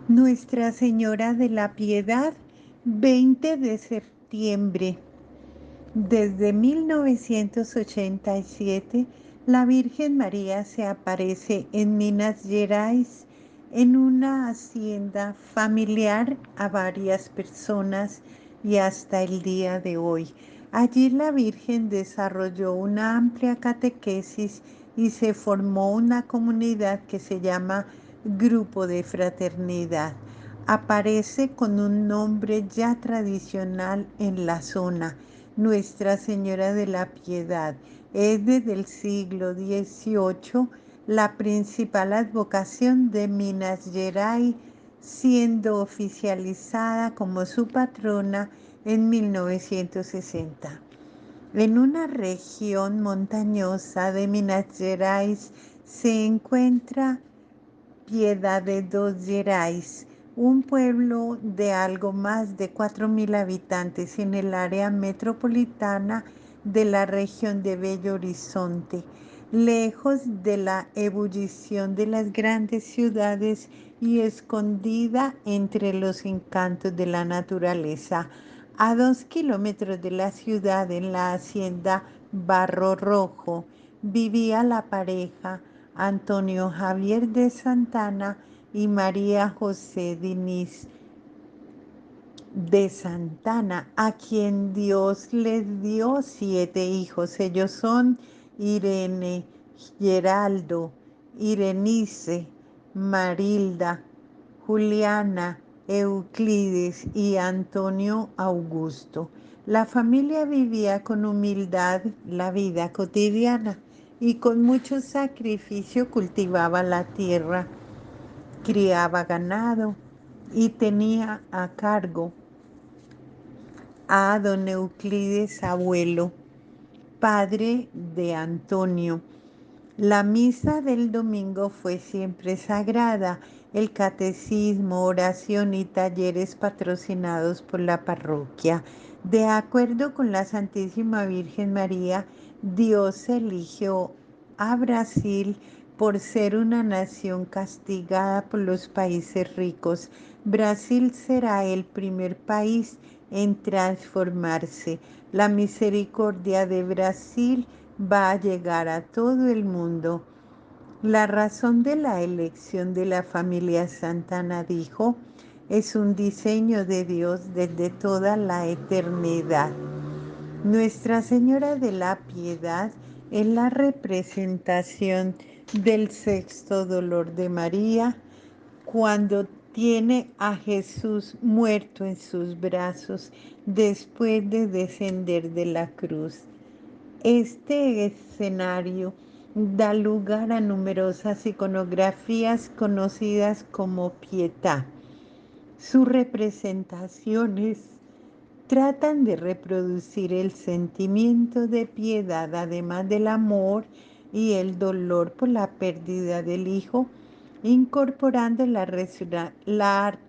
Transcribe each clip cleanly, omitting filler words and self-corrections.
Nuestra Señora de la Piedad, 20 de septiembre. Desde 1987, la Virgen María se aparece en Minas Gerais en una hacienda familiar a varias personas y hasta el día de hoy. Allí la Virgen desarrolló una amplia catequesis y se formó una comunidad que se llama Grupo de Fraternidad. Aparece con un nombre ya tradicional en la zona, Nuestra Señora de la Piedad. Es desde el siglo XVIII la principal advocación de Minas Gerais, siendo oficializada como su patrona en 1960. En una región montañosa de Minas Gerais se encuentra Piedad de dos Gerais, un pueblo de algo más de 4.000 habitantes en el área metropolitana de la región de Bello Horizonte, lejos de la ebullición de las grandes ciudades y escondida entre los encantos de la naturaleza. A 2 kilómetros de la ciudad, en la hacienda Barro Rojo, vivía la pareja Antonio Javier de Santana y María José Diniz de Santana, a quien Dios les dio 7 hijos. Ellos son Irene, Geraldo, Irenice, Marilda, Juliana, Euclides y Antonio Augusto. La familia vivía con humildad la vida cotidiana y con mucho sacrificio cultivaba la tierra, criaba ganado y tenía a cargo a don Euclides abuelo, padre de Antonio. La misa del domingo fue siempre sagrada, el catecismo, oración y talleres patrocinados por la parroquia. De acuerdo con la Santísima Virgen María, Dios eligió a Brasil por ser una nación castigada por los países ricos. Brasil será el primer país en transformarse. La misericordia de Brasil va a llegar a todo el mundo. La razón de la elección de la familia Santana, dijo, es un diseño de Dios desde toda la eternidad. Nuestra Señora de la Piedad es la representación del sexto dolor de María cuando tiene a Jesús muerto en sus brazos después de descender de la cruz. Este escenario da lugar a numerosas iconografías conocidas como Pietà. Sus representaciones tratan de reproducir el sentimiento de piedad, además del amor y el dolor por la pérdida del hijo, incorporando la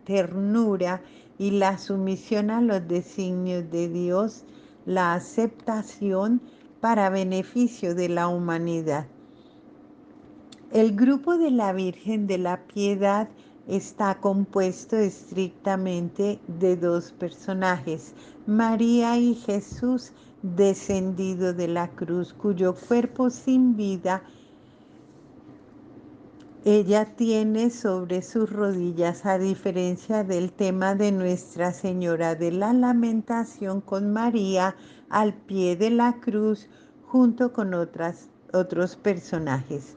ternura y la sumisión a los designios de Dios, la aceptación para beneficio de la humanidad. El grupo de la Virgen de la Piedad está compuesto estrictamente de 2 personajes, María y Jesús descendido de la cruz, cuyo cuerpo sin vida ella tiene sobre sus rodillas, a diferencia del tema de Nuestra Señora de la Lamentación con María al pie de la cruz, junto con otros personajes.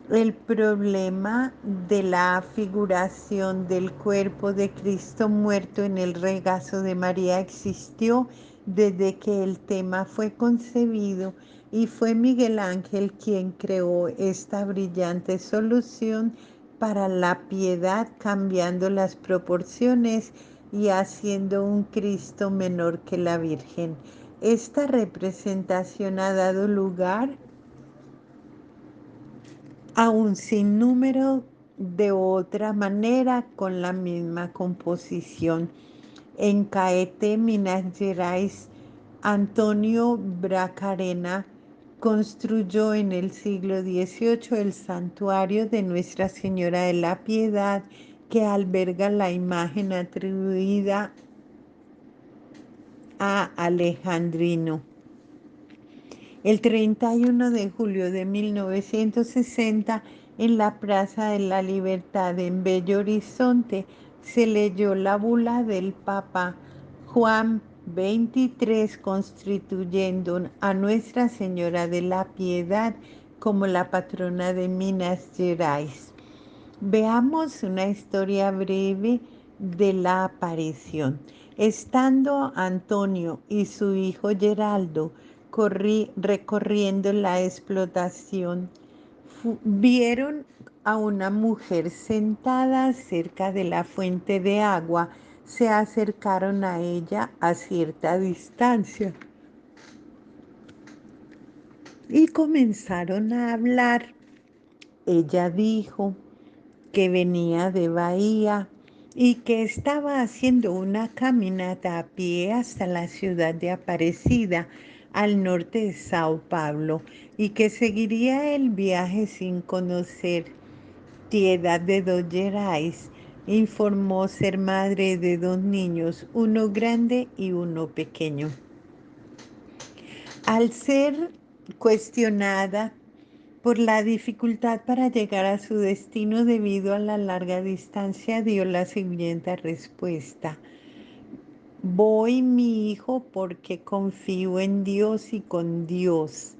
El problema de la figuración del cuerpo de Cristo muerto en el regazo de María existió desde que el tema fue concebido y fue Miguel Ángel quien creó esta brillante solución para la piedad, cambiando las proporciones y haciendo un Cristo menor que la Virgen. Esta representación ha dado lugar a un sinnúmero de otra manera con la misma composición. En Caete, Minas Gerais, Antonio Bracarena construyó en el siglo XVIII el santuario de Nuestra Señora de la Piedad que alberga la imagen atribuida a Alejandrino. El 31 de julio de 1960, en la Plaza de la Libertad en Bello Horizonte, se leyó la bula del Papa Juan XXIII constituyendo a Nuestra Señora de la Piedad como la patrona de Minas Gerais. Veamos una historia breve de la aparición. Estando Antonio y su hijo Geraldo recorriendo la explotación, vieron a una mujer sentada cerca de la fuente de agua. Se acercaron a ella a cierta distancia y comenzaron a hablar. Ella dijo que venía de Bahía y que estaba haciendo una caminata a pie hasta la ciudad de Aparecida, al norte de Sao Paulo, y que seguiría el viaje sin conocer Piedad de dos Gerais. Informó ser madre de dos niños, uno grande y uno pequeño. Al ser cuestionada por la dificultad para llegar a su destino debido a la larga distancia, dio la siguiente respuesta: voy, mi hijo, porque confío en Dios y con Dios.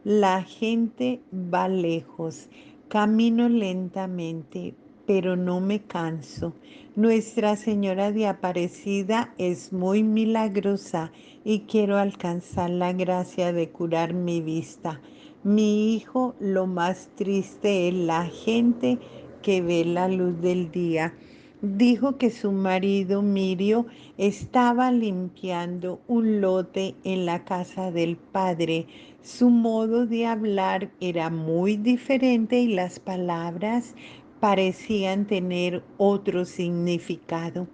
La gente va lejos, camino lentamente, pero no me canso. Nuestra Señora de Aparecida es muy milagrosa y quiero alcanzar la gracia de curar mi vista. Mi hijo, lo más triste es la gente que ve la luz del día. Dijo que su marido Mirio estaba limpiando un lote en la casa del padre. Su modo de hablar era muy diferente y las palabras parecían tener otro significado.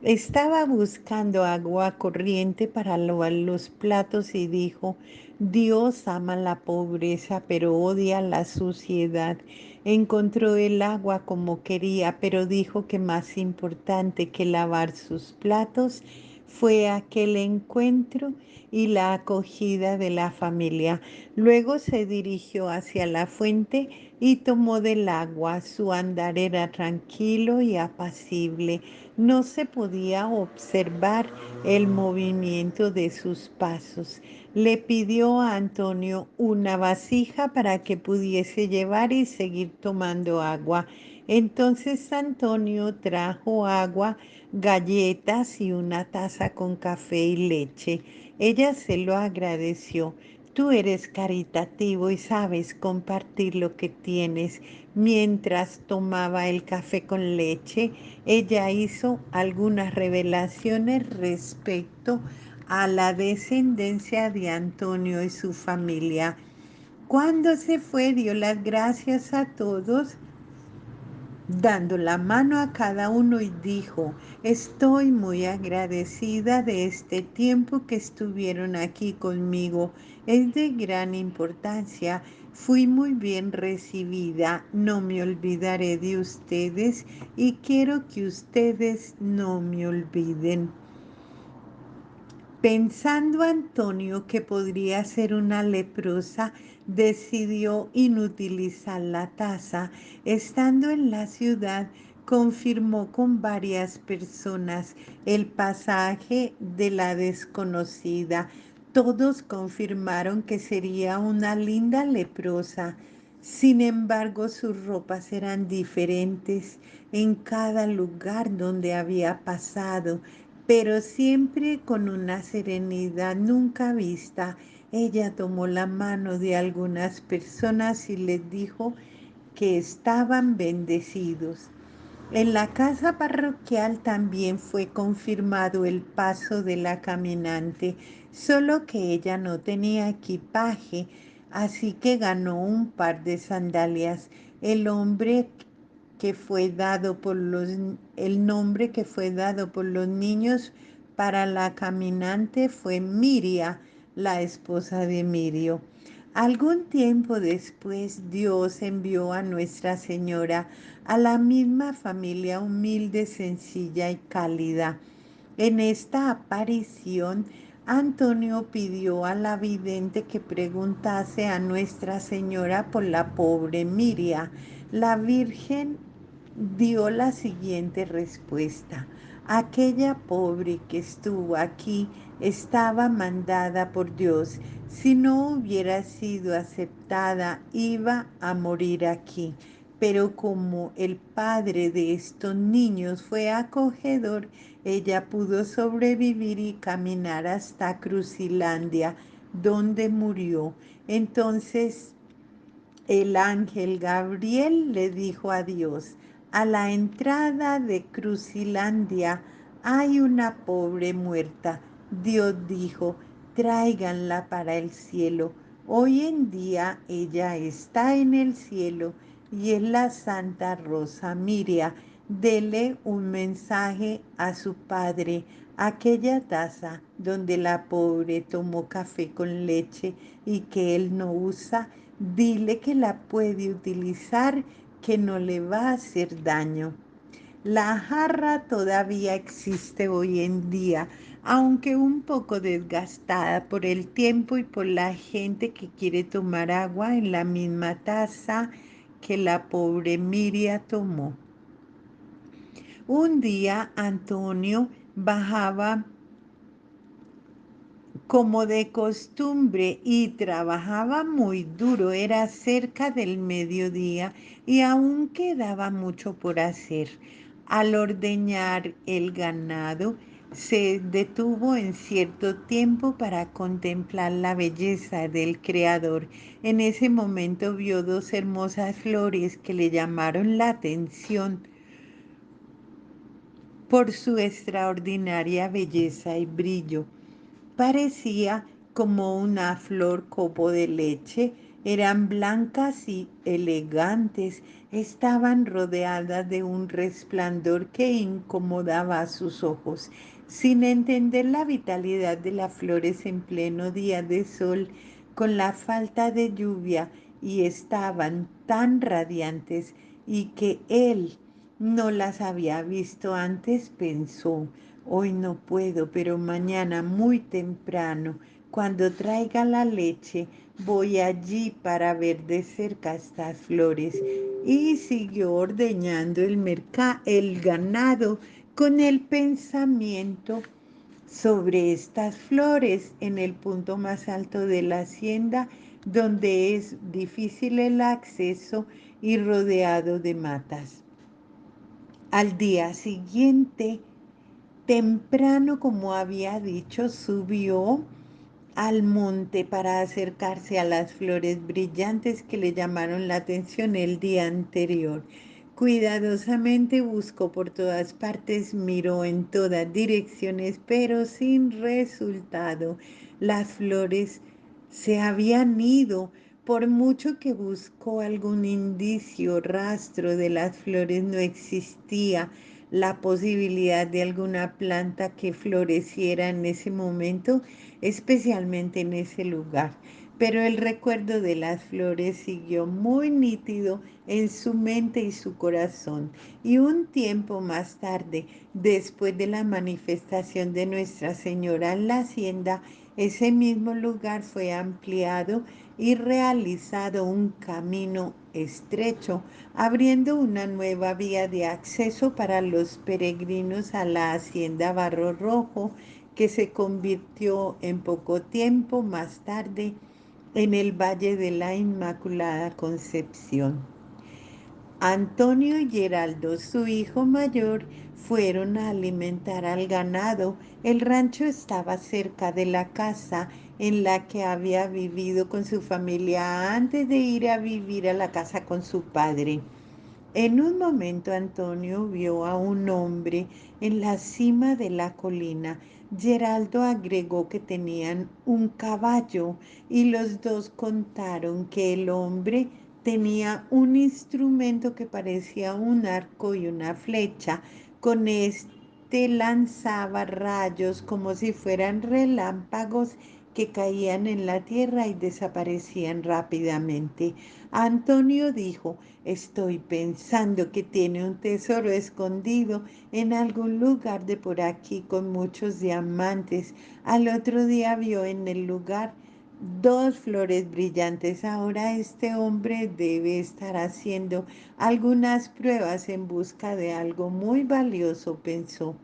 Estaba buscando agua corriente para lavar los platos y dijo: Dios ama la pobreza, pero odia la suciedad. Encontró el agua como quería, pero dijo que más importante que lavar sus platos fue aquel encuentro y la acogida de la familia. Luego se dirigió hacia la fuente y tomó del agua. Su andar era tranquilo y apacible. No se podía observar el movimiento de sus pasos. Le pidió a Antonio una vasija para que pudiese llevar y seguir tomando agua. Entonces Antonio trajo agua, galletas y una taza con café y leche. Ella se lo agradeció. Tú eres caritativo y sabes compartir lo que tienes. Mientras tomaba el café con leche, ella hizo algunas revelaciones respecto a la descendencia de Antonio y su familia. Cuando se fue, dio las gracias a todos, dando la mano a cada uno, y dijo: estoy muy agradecida de este tiempo que estuvieron aquí conmigo. Es de gran importancia. Fui muy bien recibida. No me olvidaré de ustedes y quiero que ustedes no me olviden. Pensando Antonio que podría ser una leprosa, decidió inutilizar la taza. Estando en la ciudad, confirmó con varias personas el pasaje de la desconocida. Todos confirmaron que sería una linda leprosa. Sin embargo, sus ropas eran diferentes en cada lugar donde había pasado, pero siempre con una serenidad nunca vista. Ella tomó la mano de algunas personas y les dijo que estaban bendecidos. En la casa parroquial también fue confirmado el paso de la caminante, solo que ella no tenía equipaje, así que ganó un par de sandalias. El hombre que fue dado por los, el nombre que fue dado por los niños para la caminante fue Miria, la esposa de Mirio. Algún tiempo después Dios envió a Nuestra Señora a la misma familia humilde, sencilla y cálida. En esta aparición, Antonio pidió a la vidente que preguntase a Nuestra Señora por la pobre Miria. La Virgen dio la siguiente respuesta: aquella pobre que estuvo aquí estaba mandada por Dios. Si no hubiera sido aceptada, iba a morir aquí. Pero como el padre de estos niños fue acogedor, ella pudo sobrevivir y caminar hasta Crucilandia, donde murió. Entonces el ángel Gabriel le dijo a Dios: a la entrada de Crucilandia hay una pobre muerta. Dios dijo: tráiganla para el cielo. Hoy en día ella está en el cielo y es la Santa Rosa Miria. Dele un mensaje a su padre. Aquella taza donde la pobre tomó café con leche y que él no usa, dile que la puede utilizar, que no le va a hacer daño. La jarra todavía existe hoy en día, aunque un poco desgastada por el tiempo y por la gente que quiere tomar agua en la misma taza que la pobre Miria tomó. Un día Antonio bajaba como de costumbre y trabajaba muy duro. Era cerca del mediodía y aún quedaba mucho por hacer. Al ordeñar el ganado, se detuvo en cierto tiempo para contemplar la belleza del Creador. En ese momento vio dos hermosas flores que le llamaron la atención por su extraordinaria belleza y brillo. Parecía como una flor copo de leche. Eran blancas y elegantes. Estaban rodeadas de un resplandor que incomodaba a sus ojos. Sin entender la vitalidad de las flores en pleno día de sol, con la falta de lluvia, y estaban tan radiantes, y que él no las había visto antes, pensó: hoy no puedo, pero mañana muy temprano, cuando traiga la leche, voy allí para ver de cerca estas flores. Y siguió ordeñando el ganado con el pensamiento sobre estas flores en el punto más alto de la hacienda, donde es difícil el acceso y rodeado de matas. Al día siguiente, temprano, como había dicho, subió al monte para acercarse a las flores brillantes que le llamaron la atención el día anterior. Cuidadosamente buscó por todas partes, miró en todas direcciones, pero sin resultado. Las flores se habían ido. Por mucho que buscó algún indicio, rastro de las flores, no existía la posibilidad de alguna planta que floreciera en ese momento, especialmente en ese lugar. Pero el recuerdo de las flores siguió muy nítido en su mente y su corazón. Y un tiempo más tarde, después de la manifestación de Nuestra Señora en la hacienda, ese mismo lugar fue ampliado y realizado un camino estrecho, abriendo una nueva vía de acceso para los peregrinos a la hacienda Barro Rojo, que se convirtió en poco tiempo más tarde en el Valle de la Inmaculada Concepción. Antonio y Geraldo, su hijo mayor, fueron a alimentar al ganado. El rancho estaba cerca de la casa en la que había vivido con su familia antes de ir a vivir a la casa con su padre. En un momento Antonio vio a un hombre en la cima de la colina. Geraldo agregó que tenían un caballo y los dos contaron que el hombre tenía un instrumento que parecía un arco y una flecha. Con este lanzaba rayos como si fueran relámpagos que caían en la tierra y desaparecían rápidamente. Antonio dijo: estoy pensando que tiene un tesoro escondido en algún lugar de por aquí con muchos diamantes. Al otro día vio en el lugar dos flores brillantes. Ahora este hombre debe estar haciendo algunas pruebas en busca de algo muy valioso, pensó.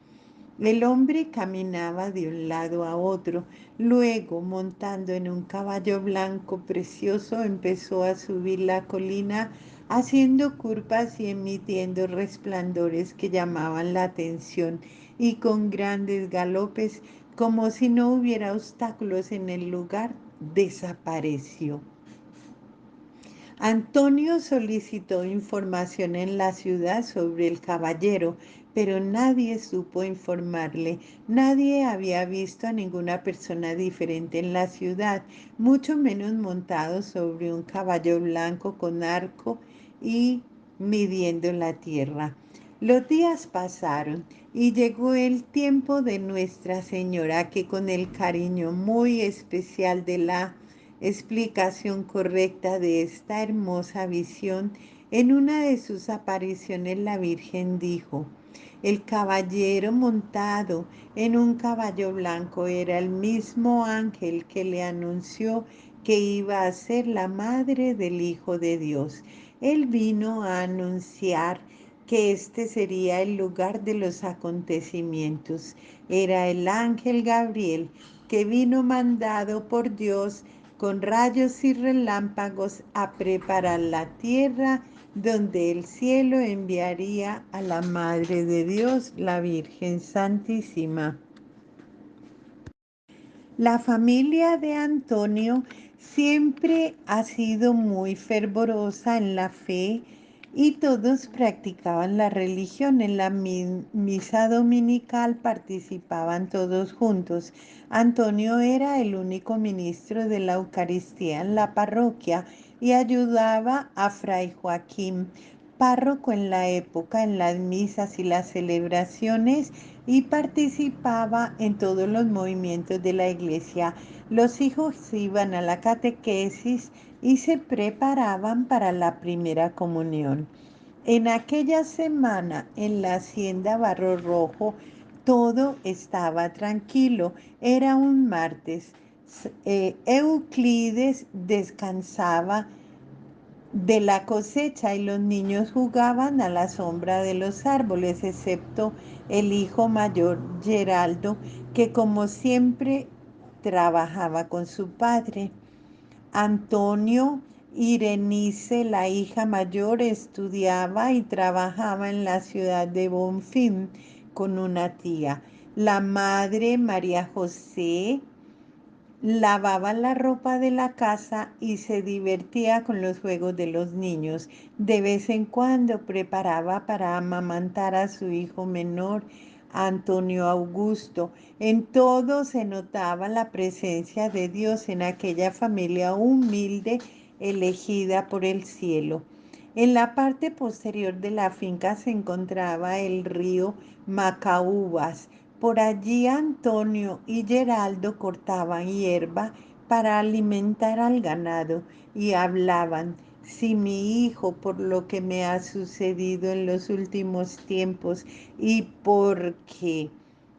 El hombre caminaba de un lado a otro. Luego, montando en un caballo blanco precioso, empezó a subir la colina, haciendo curvas y emitiendo resplandores que llamaban la atención, y con grandes galopes, como si no hubiera obstáculos en el lugar, desapareció. Antonio solicitó información en la ciudad sobre el caballero, pero nadie supo informarle. Nadie había visto a ninguna persona diferente en la ciudad, mucho menos montado sobre un caballo blanco con arco y midiendo la tierra. Los días pasaron y llegó el tiempo de Nuestra Señora, que con el cariño muy especial de la explicación correcta de esta hermosa visión, en una de sus apariciones la Virgen dijo: el caballero montado en un caballo blanco era el mismo ángel que le anunció que iba a ser la madre del Hijo de Dios. Él vino a anunciar que este sería el lugar de los acontecimientos. Era el ángel Gabriel, que vino mandado por Dios con rayos y relámpagos a preparar la tierra donde el cielo enviaría a la Madre de Dios, la Virgen Santísima. La familia de Antonio siempre ha sido muy fervorosa en la fe y todos practicaban la religión. En la misa dominical participaban todos juntos. Antonio era el único ministro de la Eucaristía en la parroquia y ayudaba a Fray Joaquín, párroco en la época, en las misas y las celebraciones, y participaba en todos los movimientos de la iglesia. Los hijos iban a la catequesis y se preparaban para la primera comunión. En aquella semana, en la hacienda Barro Rojo, todo estaba tranquilo. Era un martes. Euclides descansaba de la cosecha y los niños jugaban a la sombra de los árboles, excepto el hijo mayor, Geraldo, que como siempre trabajaba con su padre. Antonio Irenice, la hija mayor, estudiaba y trabajaba en la ciudad de Bonfim con una tía. La madre, María José, lavaba la ropa de la casa y se divertía con los juegos de los niños. De vez en cuando preparaba para amamantar a su hijo menor, Antonio Augusto. En todo se notaba la presencia de Dios en aquella familia humilde elegida por el cielo. En la parte posterior de la finca se encontraba el río Macaúbas. Por allí Antonio y Geraldo cortaban hierba para alimentar al ganado y hablaban: si mi hijo, por lo que me ha sucedido en los últimos tiempos y porque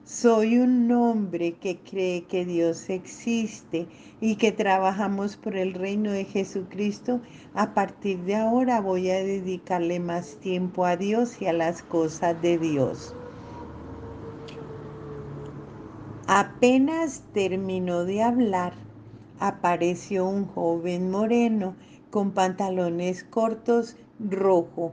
soy un hombre que cree que Dios existe y que trabajamos por el reino de Jesucristo, a partir de ahora voy a dedicarle más tiempo a Dios y a las cosas de Dios. Apenas terminó de hablar, apareció un joven moreno con pantalones cortos rojo,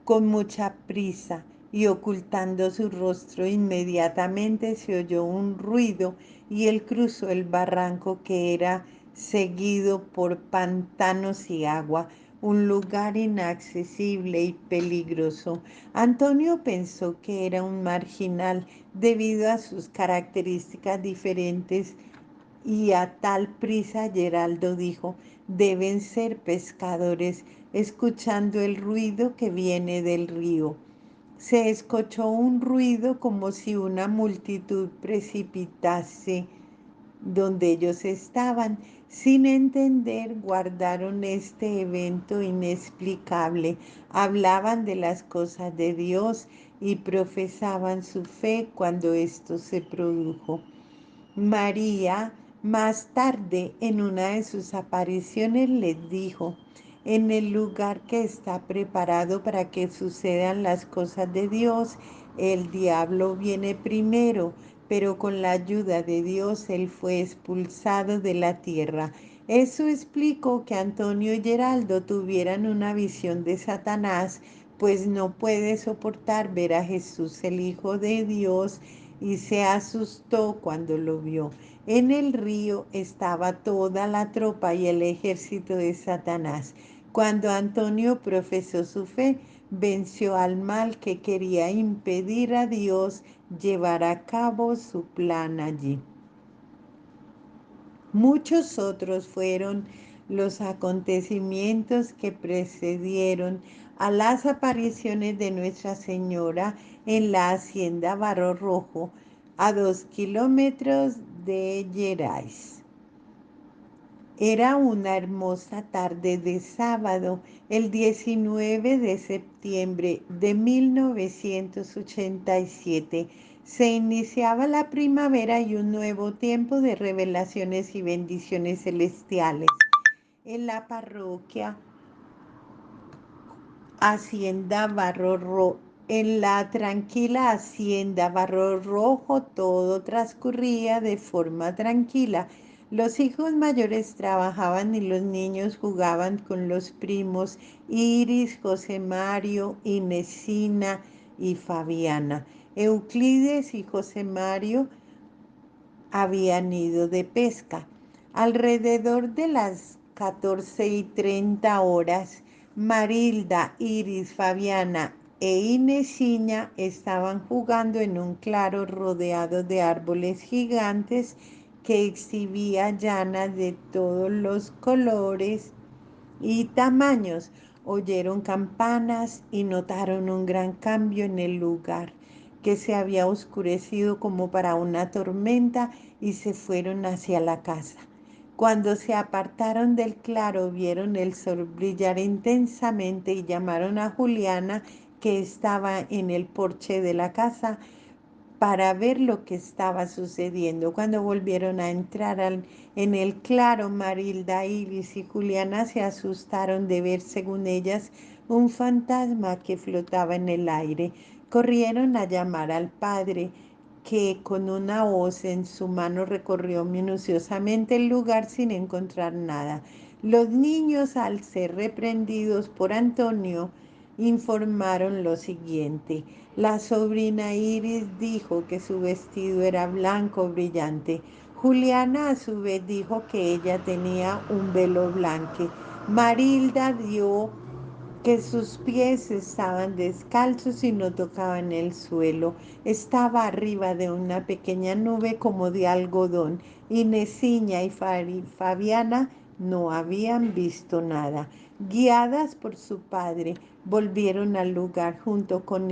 con mucha prisa, y ocultando su rostro inmediatamente se oyó un ruido y él cruzó el barranco, que era seguido por pantanos y agua, un lugar inaccesible y peligroso. Antonio pensó que era un marginal debido a sus características diferentes, y a tal prisa Geraldo dijo: deben ser pescadores, escuchando el ruido que viene del río. Se escuchó un ruido como si una multitud precipitase donde ellos estaban. Sin entender, guardaron este evento inexplicable. Hablaban de las cosas de Dios y profesaban su fe cuando esto se produjo. María, más tarde, en una de sus apariciones, les dijo: en el lugar que está preparado para que sucedan las cosas de Dios, el diablo viene primero, pero con la ayuda de Dios él fue expulsado de la tierra. Eso explicó que Antonio y Geraldo tuvieran una visión de Satanás, pues no puede soportar ver a Jesús, el Hijo de Dios, y se asustó cuando lo vio. En el río estaba toda la tropa y el ejército de Satanás. Cuando Antonio profesó su fe, venció al mal que quería impedir a Dios llevar a cabo su plan allí. Muchos otros fueron los acontecimientos que precedieron a las apariciones de Nuestra Señora en la hacienda Barro Rojo, a 2 kilómetros de Gerais. Era una hermosa tarde de sábado, el 19 de septiembre de 1987. Se iniciaba la primavera y un nuevo tiempo de revelaciones y bendiciones celestiales. En la parroquia Hacienda Barro Rojo. En la tranquila Hacienda Barro Rojo todo transcurría de forma tranquila. Los hijos mayores trabajaban y los niños jugaban con los primos Iris, José Mario, Inesina y Fabiana. Euclides y José Mario habían ido de pesca. Alrededor de las 14:30 Marilda, Iris, Fabiana e Inesiña estaban jugando en un claro rodeado de árboles gigantes que exhibía llanas de todos los colores y tamaños. Oyeron campanas y notaron un gran cambio en el lugar, que se había oscurecido como para una tormenta, y se fueron hacia la casa. Cuando se apartaron del claro, vieron el sol brillar intensamente y llamaron a Juliana, que estaba en el porche de la casa, para ver lo que estaba sucediendo. Cuando volvieron a entrar en el claro, Marilda, Iris y Juliana se asustaron de ver, según ellas, un fantasma que flotaba en el aire. Corrieron a llamar al padre, que con una hoz en su mano recorrió minuciosamente el lugar sin encontrar nada. Los niños, al ser reprendidos por Antonio, informaron lo siguiente: la sobrina Iris dijo que su vestido era blanco brillante. Juliana a su vez dijo que ella tenía un velo blanco. Marilda dio que sus pies estaban descalzos y no tocaban el suelo. Estaba arriba de una pequeña nube como de algodón. Inesiña y Fabiana no habían visto nada. Guiadas por su padre, volvieron al lugar junto con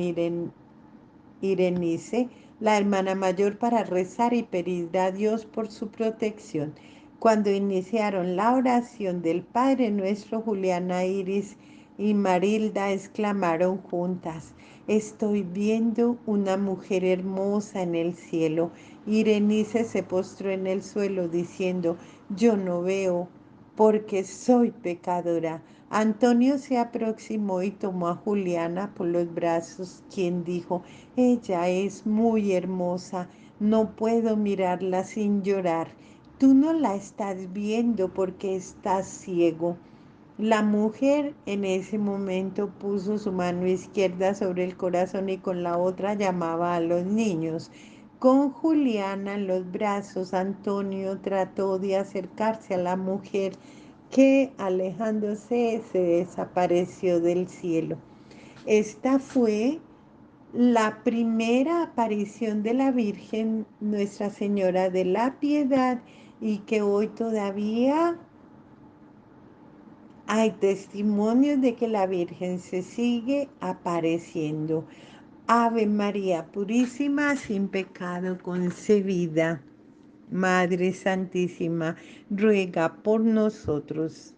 Irenice, la hermana mayor, para rezar y pedir a Dios por su protección. Cuando iniciaron la oración del Padre Nuestro, Juliana, Iris y Marilda exclamaron juntas: estoy viendo una mujer hermosa en el cielo. Irenice se postró en el suelo diciendo: yo no veo, porque soy pecadora. Antonio se aproximó y tomó a Juliana por los brazos, quien dijo: ella es muy hermosa, no puedo mirarla sin llorar. Tú no la estás viendo porque estás ciego. La mujer en ese momento puso su mano izquierda sobre el corazón y con la otra llamaba a los niños. Con Juliana en los brazos, Antonio trató de acercarse a la mujer, que, alejándose, se desapareció del cielo. Esta fue la primera aparición de la Virgen Nuestra Señora de la Piedad, y que hoy todavía hay testimonios de que la Virgen se sigue apareciendo. Ave María Purísima, sin pecado concebida. Madre Santísima, ruega por nosotros.